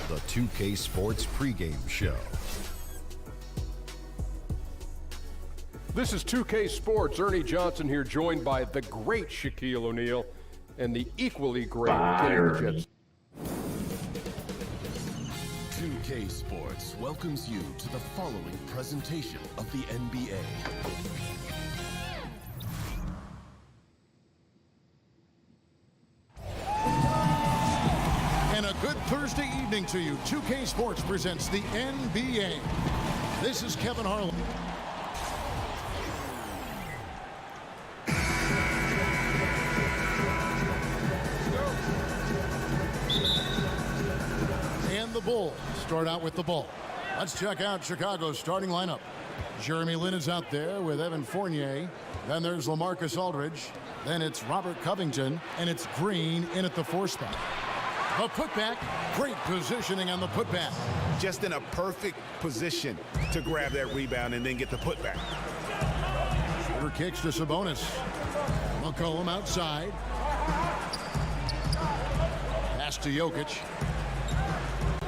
the 2K Sports pregame show. This is 2K Sports. Ernie Johnson here, joined by the great Shaquille O'Neal and the equally great Kenny Jets. 2K Sports welcomes you to the following presentation of the NBA. And a good Thursday evening to you. 2K Sports presents the NBA. This is Kevin Harlan. And the Bulls start out with the ball. Let's check out Chicago's starting lineup. Jeremy Lin is out there with Evan Fournier. Then there's LaMarcus Aldridge. Then it's Robert Covington. And it's Green in at the 4 spot. The putback, great positioning on the putback. Just in a perfect position to grab that rebound and then get the putback. Shooter kicks to Sabonis. McCollum outside. Pass to Jokic.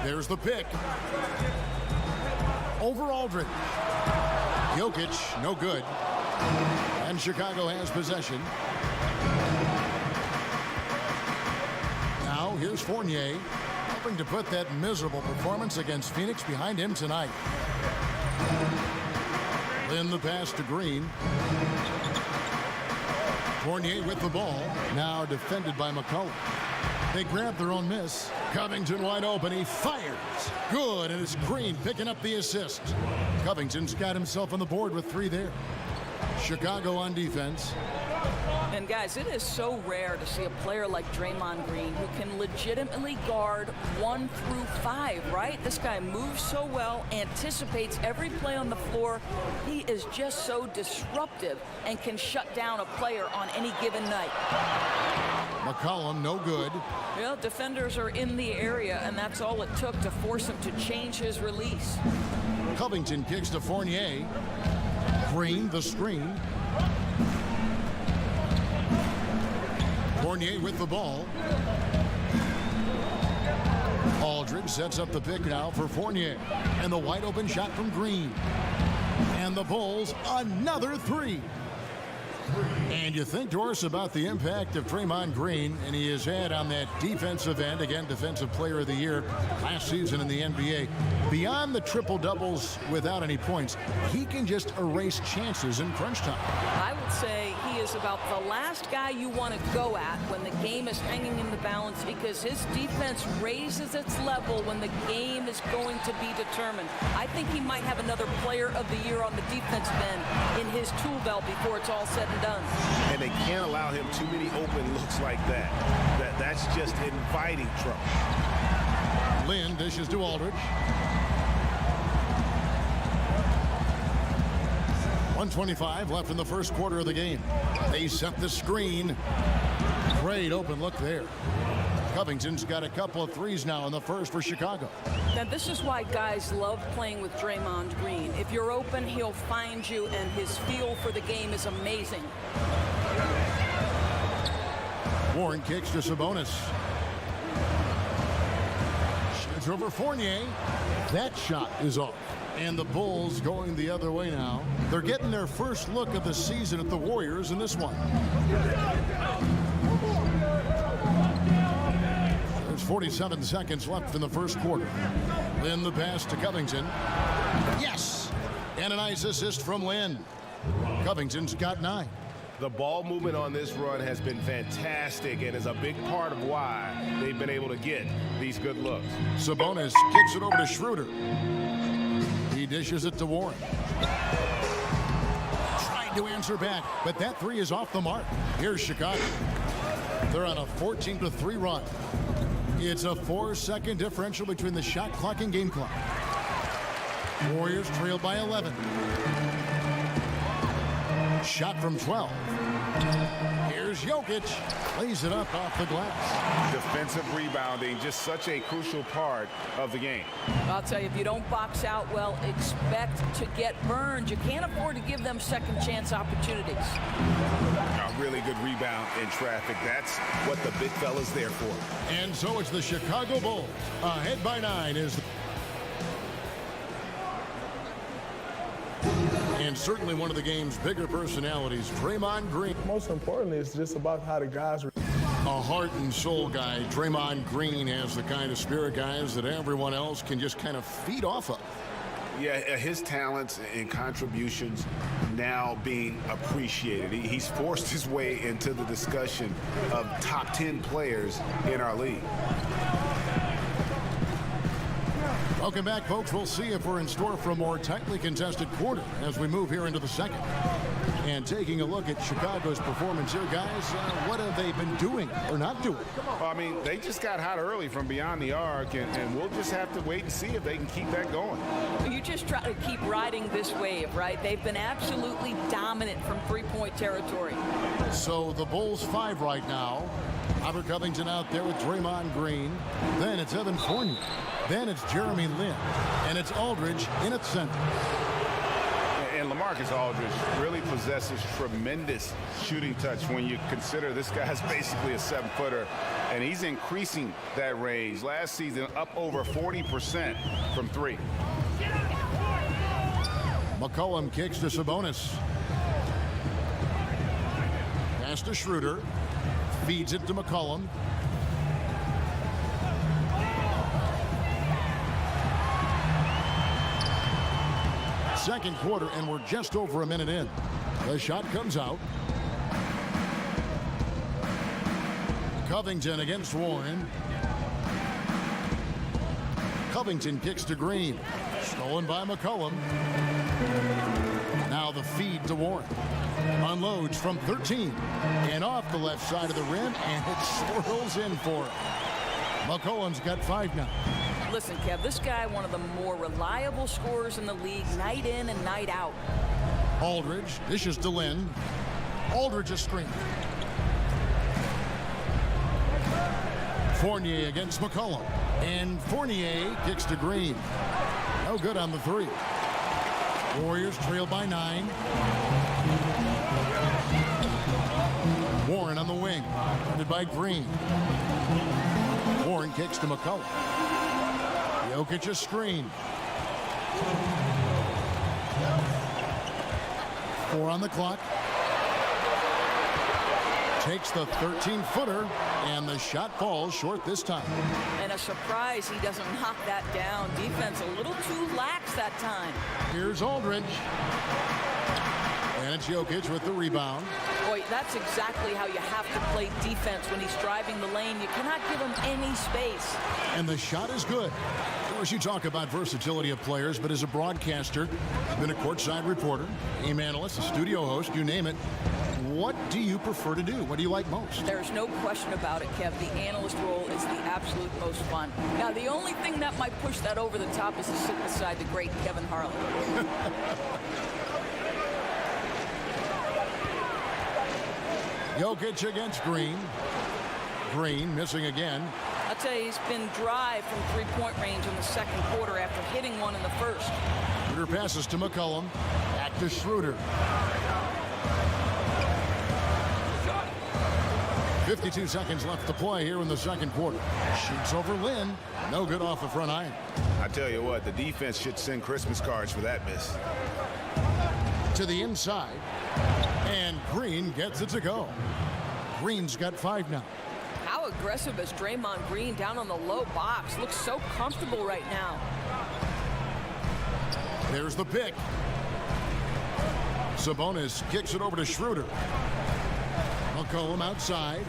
There's the pick. Over Aldridge. Jokic, no good. And Chicago has possession. Now here's Fournier, hoping to put that miserable performance against Phoenix behind him tonight. Then the pass to Green. Fournier with the ball, now defended by McCollum. They grab their own miss. Covington wide open, he fires. Good, and it's Green picking up the assist. Covington's got himself on the board with 3 there. Chicago on defense. And guys, it is so rare to see a player like Draymond Green who can legitimately guard 1 through 5, right? This guy moves so well, anticipates every play on the floor. He is just so disruptive and can shut down a player on any given night. McCollum, no good. Well, defenders are in the area, and that's all it took to force him to change his release. Covington kicks to Fournier. Green, the screen. Fournier with the ball. Aldridge sets up the pick now for Fournier. And the wide open shot from Green. And the Bulls, another 3. And you think, Doris, about the impact of Draymond Green, and he has had on that defensive end, again, Defensive Player of the Year last season in the NBA. Beyond the triple-doubles without any points, he can just erase chances in crunch time. I would say he is about the last guy you want to go at when the game is hanging in the balance, because his defense raises its level when the game is going to be determined. I think he might have another Player of the Year on the defensive end in his tool belt before it's all said and done. And they can't allow him too many open looks like that. That's just inviting trouble. Lin dishes to Aldridge. 1:25 left in the first quarter of the game. They set the screen. Great open look there. Covington's got a couple of threes now in the first for Chicago. Now, this is why guys love playing with Draymond Green. If you're open, he'll find you, and his feel for the game is amazing. Warren kicks to Sabonis. Shoots over Fournier. That shot is off. And the Bulls going the other way now. They're getting their first look of the season at the Warriors in this one. There's 47 seconds left in the first quarter. Then the pass to Covington. Yes! And a nice assist from Lin. Covington's got 9. The ball movement on this run has been fantastic and is a big part of why they've been able to get these good looks. Sabonis kicks it over to Schroeder. He dishes it to Warren. Tried to answer back, but that 3 is off the mark. Here's Chicago. They're on a 14-3 run. It's a 4-second differential between the shot clock and game clock. Warriors trail by 11. Shot from 12. Here's Here's Jokic. Lays it up off the glass. Defensive rebounding, just such a crucial part of the game. I'll tell you, if you don't box out well, expect to get burned. You can't afford to give them second chance opportunities. A really good rebound in traffic. That's what the big fella's there for. And so it's the Chicago Bulls. Ahead by 9 is... And certainly one of the game's bigger personalities, Draymond Green. Most importantly, it's just about how the guys... A heart and soul guy. Draymond Green has the kind of spirit, guys, that everyone else can just kind of feed off of. Yeah, his talents and contributions now being appreciated. He's forced his way into the discussion of top 10 players in our league. Welcome back, folks. We'll see if we're in store for a more tightly contested quarter as we move here into the second. And taking a look at Chicago's performance here, guys, what have they been doing or not doing? Well, I mean, they just got hot early from beyond the arc, and we'll just have to wait and see if they can keep that going. You just try to keep riding this wave, right? They've been absolutely dominant from three-point territory. So the Bulls 5 right now. Robert Covington out there with Draymond Green. Then it's Evan Fournier. Then it's Jeremy Lin. And it's Aldridge in its center. And LaMarcus Aldridge really possesses tremendous shooting touch when you consider this guy's basically a 7-footer, and he's increasing that range. Last season, up over 40% from 3. McCollum kicks to Sabonis. Pass to Schroeder. Feeds it to McCollum. Second quarter, and we're just over a minute in. The shot comes out. Covington against Warren. Covington kicks to Green. Stolen by McCollum. Now the feed to Warren. Unloads from 13. And off the left side of the rim, and it swirls in for him. McCollum's got 5 now. Listen, Kev, this guy, one of the more reliable scorers in the league, night in and night out. Aldridge dishes to Lin. Aldridge a screen. Fournier against McCollum. And Fournier kicks to Green. No good on the 3. Warriors trail by 9. Warren on the wing. Guarded by Green. Warren kicks to McCollum. Jokic a screen. 4 on the clock. Takes the 13-footer, and the shot falls short this time. And a surprise he doesn't knock that down. Defense a little too lax that time. Here's Aldridge. And it's Jokic with the rebound. Boy, that's exactly how you have to play defense when he's driving the lane. You cannot give him any space. And the shot is good. Of course, you talk about versatility of players, but as a broadcaster, you've been a courtside reporter, game analyst, a studio host, you name it. What do you prefer to do? What do you like most? There's no question about it, Kev. The analyst role is the absolute most fun. Now, the only thing that might push that over the top is to sit beside the great Kevin Harlan. Jokic against Green. Green missing again. I'll tell you, he's been dry from three-point range in the second quarter after hitting one in the first. Schroeder passes to McCollum. Back to Schroeder. 52 seconds left to play here in the second quarter. Shoots over Lin. No good off the front iron. I tell you what, the defense should send Christmas cards for that miss. To the inside. And Green gets it to go. Green's got 5 now. How aggressive is Draymond Green down on the low box? Looks so comfortable right now. There's the pick. Sabonis kicks it over to Schroeder. McCollum outside.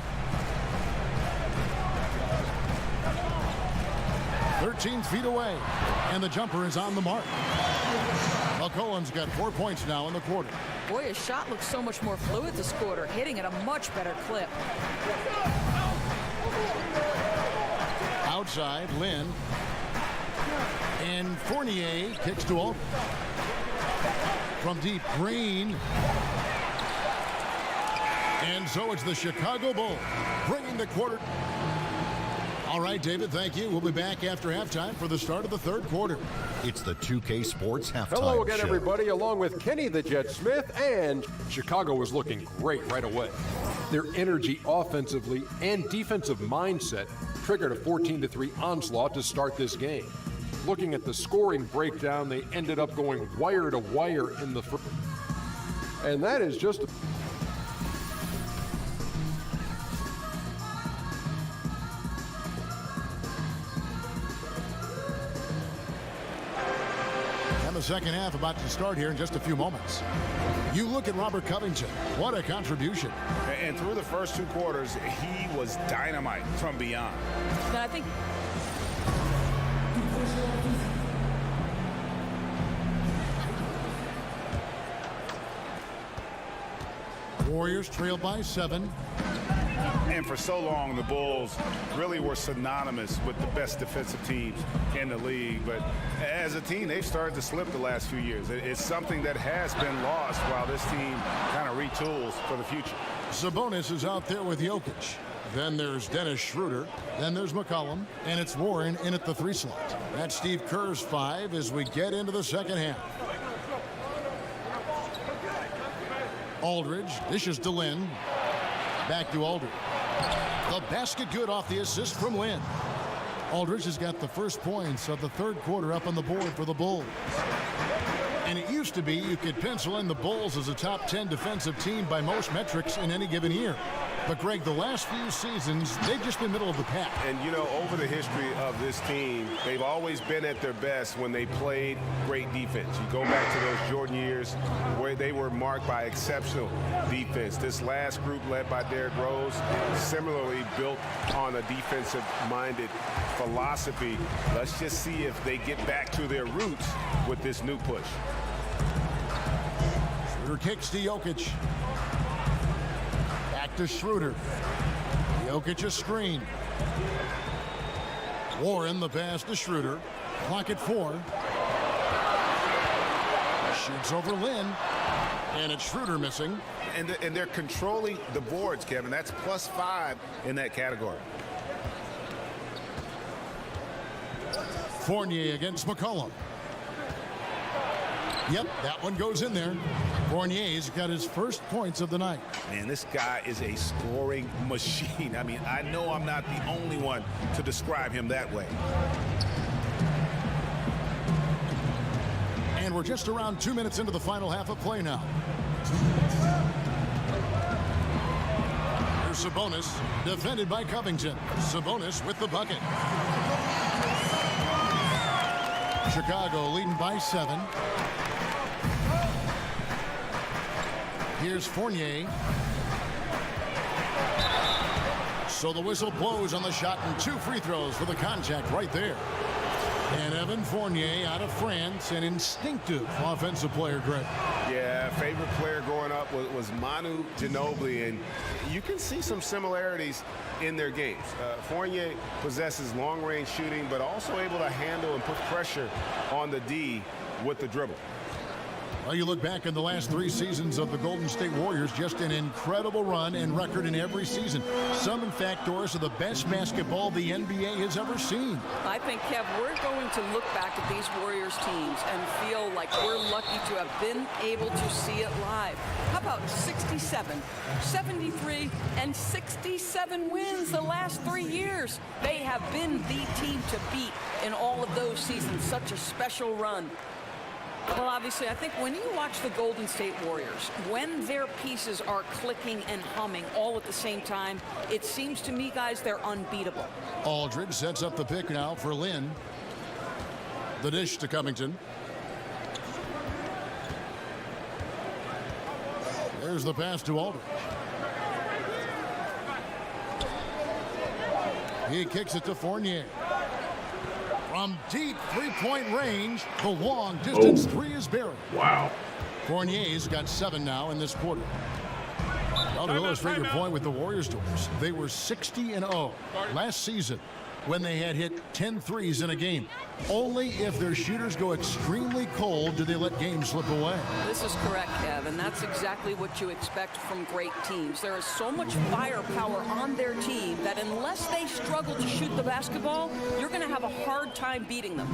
13 feet away. And the jumper is on the mark. McCollum's got 4 points now in the quarter. Boy, his shot looks so much more fluid this quarter, hitting at a much better clip. Outside, Lin. And Fournier kicks to Aldridge. From deep, Green. And so it's the Chicago Bulls bringing the quarter. All right, David, thank you. We'll be back after halftime for the start of the third quarter. It's the 2K Sports Halftime Hello again, Show. everybody, along with Kenny the Jet Smith, and Chicago was looking great right away. Their energy offensively and defensive mindset triggered a 14-3 onslaught to start this game. Looking at the scoring breakdown, they ended up going wire to wire in the first. And that is just the second half about to start here in just a few moments. You look at Robert Covington. What a contribution. And through the first two quarters, he was dynamite from beyond. And I think Warriors trail by 7. And for so long, the Bulls really were synonymous with the best defensive teams in the league. But as a team, they've started to slip the last few years. It's something that has been lost while this team kind of retools for the future. Sabonis is out there with Jokic. Then there's Dennis Schroeder. Then there's McCollum. And it's Warren in at the 3 slot. That's Steve Kerr's 5 as we get into the second half. Aldridge dishes to Lynn. Back to Aldridge. The basket good off the assist from Lynn. Aldridge has got the first points of the third quarter up on the board for the Bulls. And it used to be you could pencil in the Bulls as a top 10 defensive team by most metrics in any given year. But, Greg, the last few seasons, they've just been middle of the pack. And, you know, over the history of this team, they've always been at their best when they played great defense. You go back to those Jordan years where they were marked by exceptional defense. This last group led by Derrick Rose, similarly built on a defensive-minded philosophy. Let's just see if they get back to their roots with this new push. Schroeder kicks to Jokic. Back to Schroeder. Jokic a screen. Warren the pass to Schroeder. Clock at 4. Shoots over Lynn. And it's Schroeder missing. And they're controlling the boards, Kevin. That's +5 in that category. Fournier against McCollum. Yep, that one goes in there. Fournier's got his first points of the night. Man, this guy is a scoring machine. I mean, I know I'm not the only one to describe him that way. And we're just around 2 minutes into the final half of play now. Here's Sabonis, defended by Covington. Sabonis with the bucket. Chicago leading by 7. Here's Fournier. So the whistle blows on the shot and 2 free throws for the contact right there. And Evan Fournier out of France, an instinctive offensive player, Greg. Yeah, favorite player growing up was Manu Ginobili, and you can see some similarities in their games. Fournier possesses long-range shooting, but also able to handle and put pressure on the D with the dribble. Well, you look back in the last 3 seasons of the Golden State Warriors, just an incredible run and record in every season. Some, in fact, Doris, are the best basketball the NBA has ever seen. I think, Kev, we're going to look back at these Warriors teams and feel like we're lucky to have been able to see it live. How about 67, 73, and 67 wins the last 3 years? They have been the team to beat in all of those seasons. Such a special run. Well, obviously, I think when you watch the Golden State Warriors, when their pieces are clicking and humming all at the same time, it seems to me, guys, they're unbeatable. Aldridge sets up the pick now for Lynn. The dish to Covington. There's the pass to Aldridge. He kicks it to Fournier. From deep three-point range, the long-distance 3 is buried. Wow. Fournier's got 7 now in this quarter. Well, to illustrate your point with the Warriors, Doors, they were 60-0 last season. when they had hit 10 threes in a game. Only if their shooters go extremely cold do they let games slip away. This is correct, Kevin. That's exactly what you expect from great teams. There is so much firepower on their team that unless they struggle to shoot the basketball, you're going to have a hard time beating them.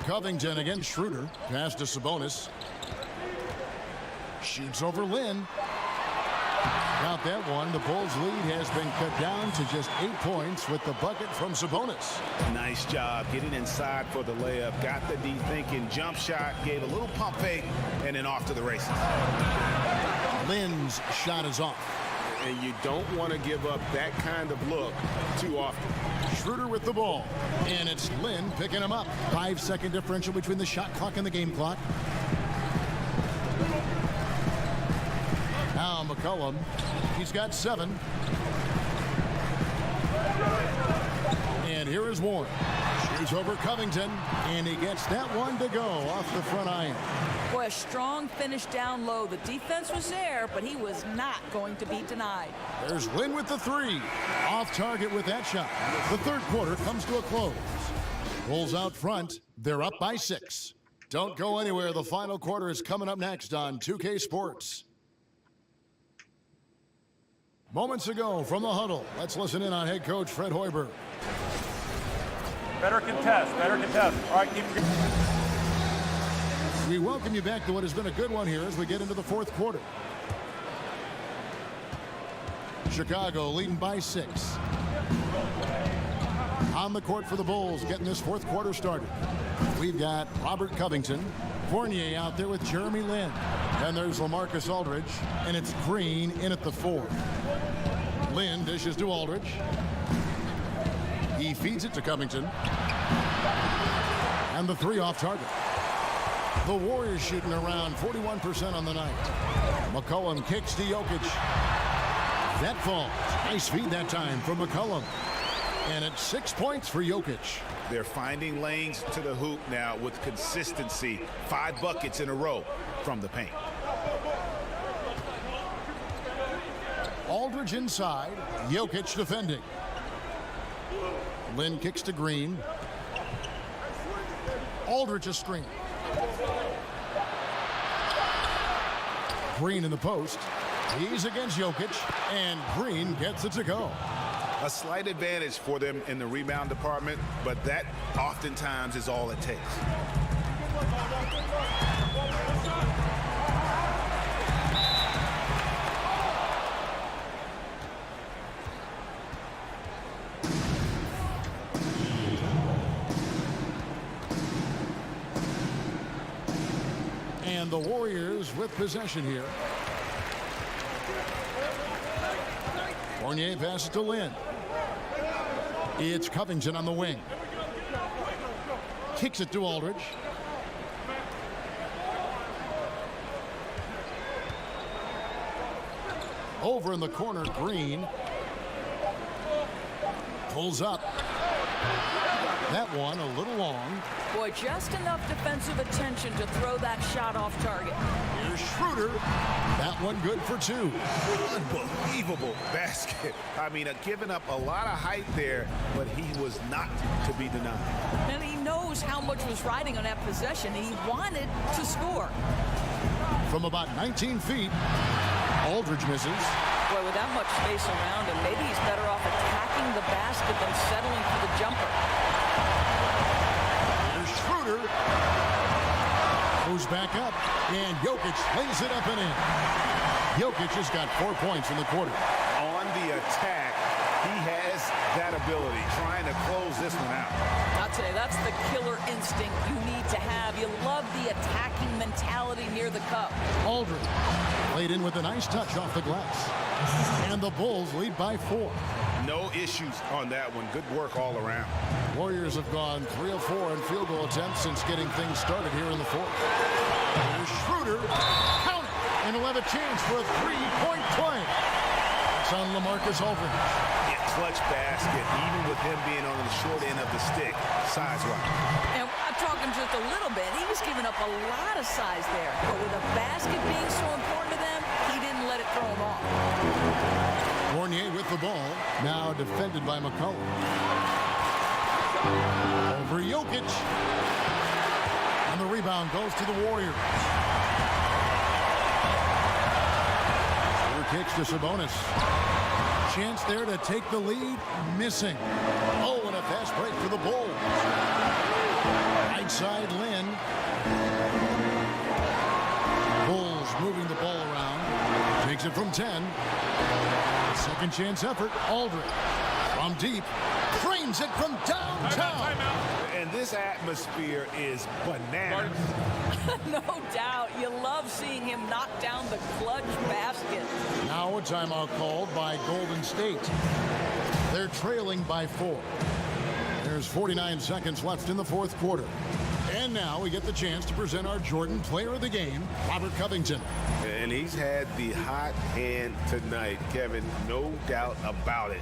Covington against Schroeder. Pass to Sabonis. Shoots over Lynn. Got that one. The Bulls' lead has been cut down to just 8 points with the bucket from Sabonis. Nice job getting inside for the layup. Got the D thinking. Jump shot. Gave a little pump fake. And then off to the races. Lynn's shot is off. And you don't want to give up that kind of look too often. Schroeder with the ball. And it's Lynn picking him up. 5-second differential between the shot clock and the game clock. Now McCollum. He's got 7. And here is Warren. Shoots over Covington. And he gets that one to go off the front iron. Boy, a strong finish down low. The defense was there, but he was not going to be denied. There's Lynn with the 3. Off target with that shot. The third quarter comes to a close. Bulls out front. They're up by 6. Don't go anywhere. The final quarter is coming up next on 2K Sports. Moments ago from the huddle, let's listen in on head coach Fred Hoiberg. Better contest, better contest. All right, keep it. We welcome you back to what has been a good one here as we get into the fourth quarter. Chicago leading by 6. On the court for the Bulls, getting this fourth quarter started. We've got Robert Covington, Fournier out there with Jeremy Lin. Then there's LaMarcus Aldridge, and it's Green in at the 4. Lin dishes to Aldridge. He feeds it to Covington. And the 3 off target. The Warriors shooting around 41% on the night. McCollum kicks to Jokic. That falls. Nice feed that time from McCollum. And it's 6 points for Jokic. They're finding lanes to the hoop now with consistency. 5 buckets in a row from the paint. Aldridge inside. Jokic defending. Lynn kicks to Green. Aldridge a screen. Green in the post. He's against Jokic, and Green gets it to go. A slight advantage for them in the rebound department, but that oftentimes is all it takes. And the Warriors with possession here. Fournier passes to Lynn. It's Covington on the wing. Kicks it to Aldridge. Over in the corner, Green. Pulls up. That one a little long. Boy, just enough defensive attention to throw that shot off target. Here's Schroeder. That one good for 2. Unbelievable basket. I mean, giving up a lot of height there, but he was not to be denied. And he knows how much was riding on that possession. He wanted to score. From about 19 feet, Aldridge misses. Boy, with that much space around him, maybe he's better off attacking the basket than settling for the jumper. Schroeder goes back up, and Jokic lays it up and in. Jokic has got 4 points in the quarter. On the attack, he has that ability, trying to close this one out. I'll tell you, that's the killer instinct you need to have. You love the attacking mentality near the cup. Aldridge laid in with a nice touch off the glass. And the Bulls lead by 4. No issues on that one. Good work all around. Warriors have gone 3 of 4 in field goal attempts since getting things started here in the fourth. Here's Schroeder. Count it. And he'll have a chance for a 3-point play. It's on LaMarcus Aldridge. Yeah, clutch basket, even with him being on the short end of the stick, size-wise. And I'm talking just a little bit. He was giving up a lot of size there. But with a basket being so important to them, he didn't let let it throw him off. Fournier with the ball, now defended by McCollum. Over Jokic. And the rebound goes to the Warriors. Over kicks to Sabonis. Chance there to take the lead, missing. Oh, and a fast break for the Bulls. Right side, Lynn. Bulls moving the ball around. Takes it from 10. Second chance effort, Aldridge. From deep, frames it from downtown. And this atmosphere is bananas. No doubt. You love seeing him knock down the clutch basket. Now a timeout called by Golden State. They're trailing by 4. There's 49 seconds left in the fourth quarter. And now we get the chance to present our Jordan Player of the Game, Robert Covington. And he's had the hot hand tonight, Kevin, no doubt about it.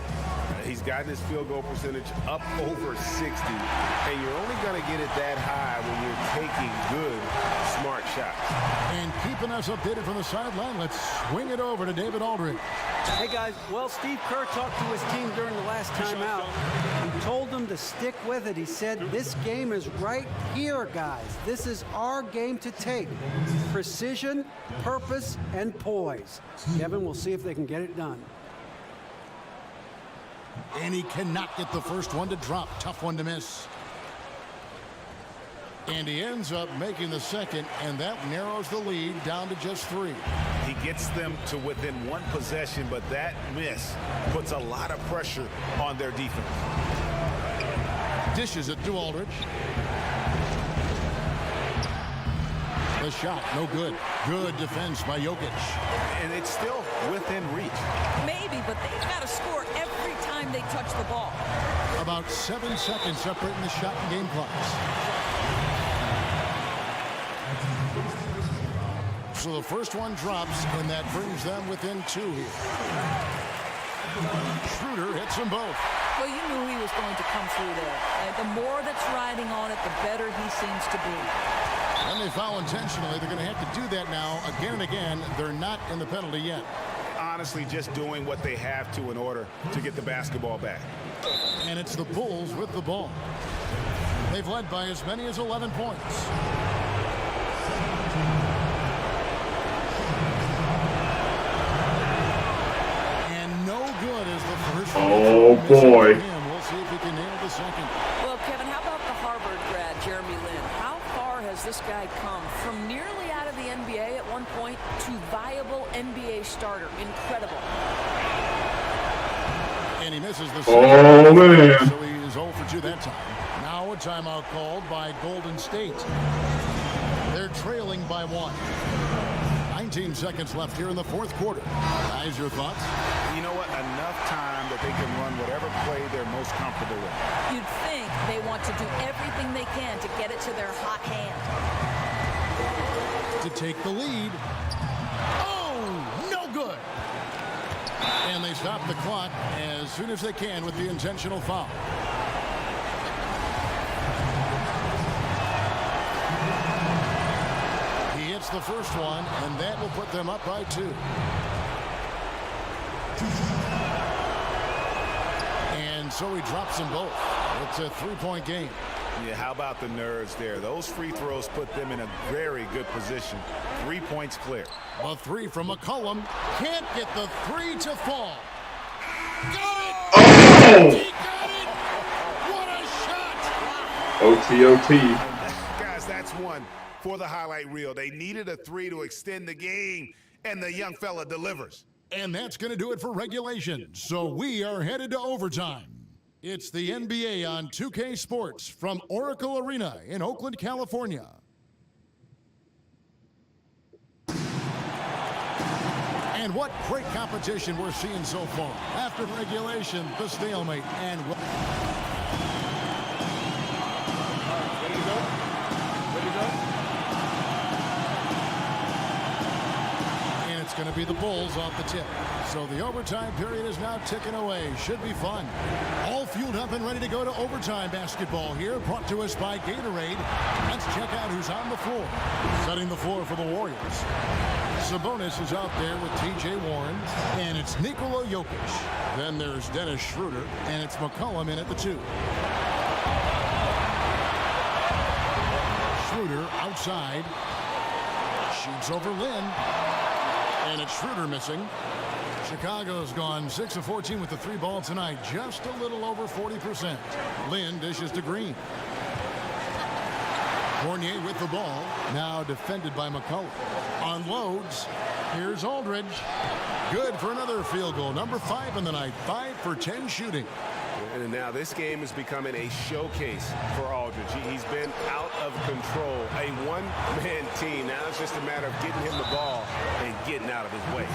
He's gotten his field goal percentage up over 60, and you're only going to get it that high when you're taking good, smart shots. And keeping us updated from the sideline, let's swing it over to David Aldridge. Hey guys, well, Steve Kerr talked to his team during the last timeout. He told them to stick with it. He said, this game is right here, guys. This is our game to take. Precision, purpose, and poise. Kevin, we'll see if they can get it done. And he cannot get the first one to drop. Tough one to miss. And he ends up making the second, and that narrows the lead down to just 3. He gets them to within one possession, but that miss puts a lot of pressure on their defense. Dishes it to Aldridge. The shot, no good. Good defense by Jokic. And it's still within reach. Maybe, but they've got to score every time they touch the ball. About 7 seconds separating the shot and game clocks. So the first one drops, and that brings them within 2 here. Schroeder hits them both. Well, you knew he was going to come through there. And the more that's riding on it, the better he seems to be. And they foul intentionally. They're going to have to do that now again and again. They're not in the penalty yet. Honestly, just doing what they have to in order to get the basketball back. And it's the Bulls with the ball. They've led by as many as 11 points. And no good is the first. Oh, boy. We'll see if he can nail the second. Well, Kevin, how about the Harvard grad, Jeremy Lin? How far has this guy come from nearly out of the NBA at one point to viable NBA starter? Incredible. And he misses the second. Oh, man. So he is 0 for 2 that time. Now a timeout called by Golden State. They're trailing by 1. 19 seconds left here in the fourth quarter. Guys, your thoughts? You know what? Enough time that they can run whatever play they're most comfortable with. You'd think they want to do everything they can to get it to their hot hand. To take the lead. Oh, no good. And they stop the clock as soon as they can with the intentional foul. He hits the first one, and that will put them up by 2. And so he drops them both. It's a 3-point game. Yeah, how about the nerves there? Those free throws put them in a very good position. 3 points clear. A 3 from McCollum. Can't get the 3 to fall. Got it! Oh! He got it! What a shot! OT. Guys, that's one for the highlight reel. They needed a 3 to extend the game, and the young fella delivers. And that's going to do it for regulation. So we are headed to overtime. It's the NBA on 2K Sports from Oracle Arena in Oakland, California. And what great competition we're seeing so far. After regulation, the stalemate, and Ready to go? it's going to be the Bulls off the tip. So the overtime period is now ticking away. Should be fun. All fueled up and ready to go to overtime basketball here. Brought to us by Gatorade. Let's check out who's on the floor. Setting the floor for the Warriors. Sabonis is out there with T.J. Warren. And it's Nikola Jokic. Then there's Dennis Schroeder. And it's McCollum in at the 2. Schroeder outside. Shoots over Lynn. And it's Schroeder missing. Chicago's gone 6 of 14 with the 3 ball tonight. Just a little over 40%. Lynn dishes to Green. Fournier with the ball. Now defended by McCullough. Unloads. Here's Aldridge. Good for another field goal. Number 5 in the night. 5 for 10 shooting. And now this game is becoming a showcase for Aldridge. He's been out of control. A one-man team. Now it's just a matter of getting him the ball and getting out of his way.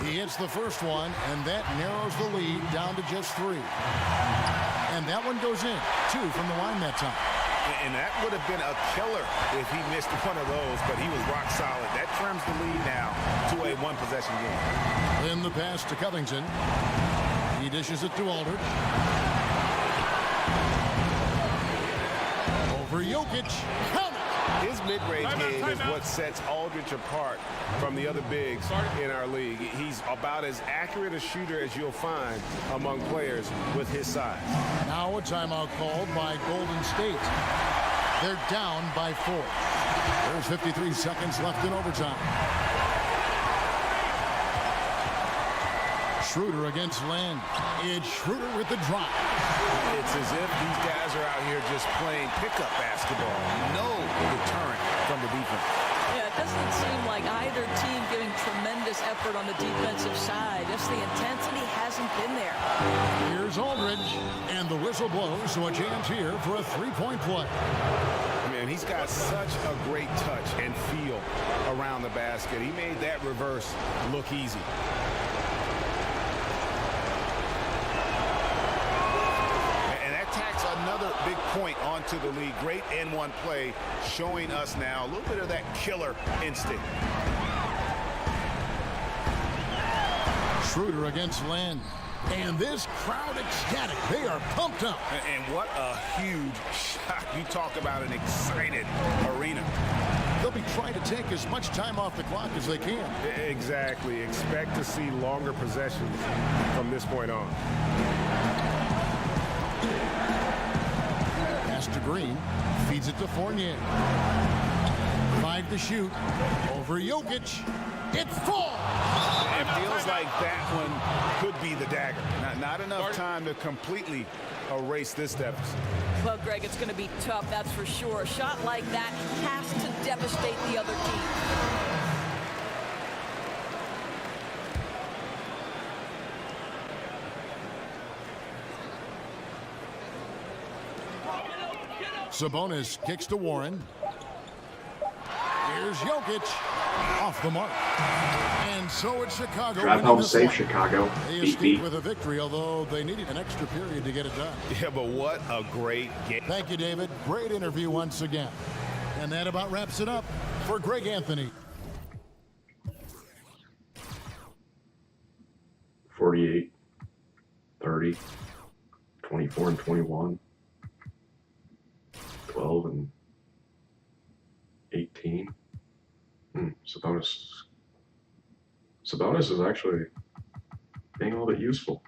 He hits the first one, and that narrows the lead down to just 3. And that one goes in. 2 from the line that time. And that would have been a killer if he missed one of those, but he was rock solid. That trims the lead now to a one-possession game. In the pass to Covington. He dishes it to Aldridge. Over Jokic. Count it! His mid-range game is what sets Aldridge apart from the other bigs in our league. He's about as accurate a shooter as you'll find among players with his size. Now a timeout called by Golden State. They're down by 4. There's 53 seconds left in overtime. Schroeder against Len. It's Schroeder with the drop. It's as if these guys are out here just playing pickup basketball. No deterrent from the defense. Yeah, it doesn't seem like either team giving tremendous effort on the defensive side. Just the intensity hasn't been there. Here's Aldridge, and the whistle blows, so a chance here for a 3-point play. Man, he's got such a great touch and feel around the basket. He made that reverse look easy. Another big point onto the lead. Great N1 play showing us now a little bit of that killer instinct. Schroeder against Len. And this crowd ecstatic. They are pumped up. And what a huge shot. You talk about an excited arena. They'll be trying to take as much time off the clock as they can. Exactly. Expect to see longer possessions from this point on. To Green, feeds it to Fournier. 5 to shoot. Over Jokic. It falls! It feels like that one could be the dagger. Not enough time to completely erase this deficit. Well, Greg, it's going to be tough, that's for sure. A shot like that has to devastate the other team. Sabonis kicks to Warren. Here's Jokic. Off the mark. And so it's Chicago. Drive home safe, Chicago. They Beat escaped with a victory, although they needed an extra period to get it done. Yeah, but what a great game. Thank you, David. Great interview once again. And that about wraps it up for Greg Anthony. 48, 30, 24 and 21. 12 and 18. Sabonis is actually being a little bit useful.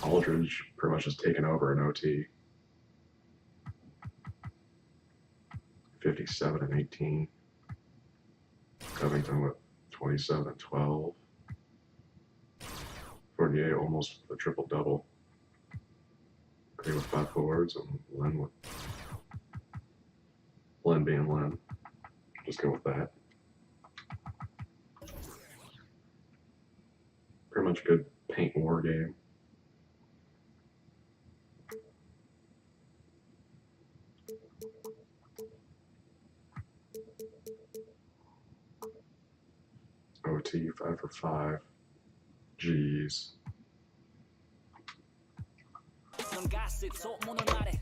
Aldridge pretty much has taken over in OT. 57 and 18. Covington with 27 and 12. Fournier almost a triple-double. Green with 5 forwards and Len being Len. Just go with that. Pretty much good paint war game. OT 5 for 5. Jeez. 가스 소 문을 말해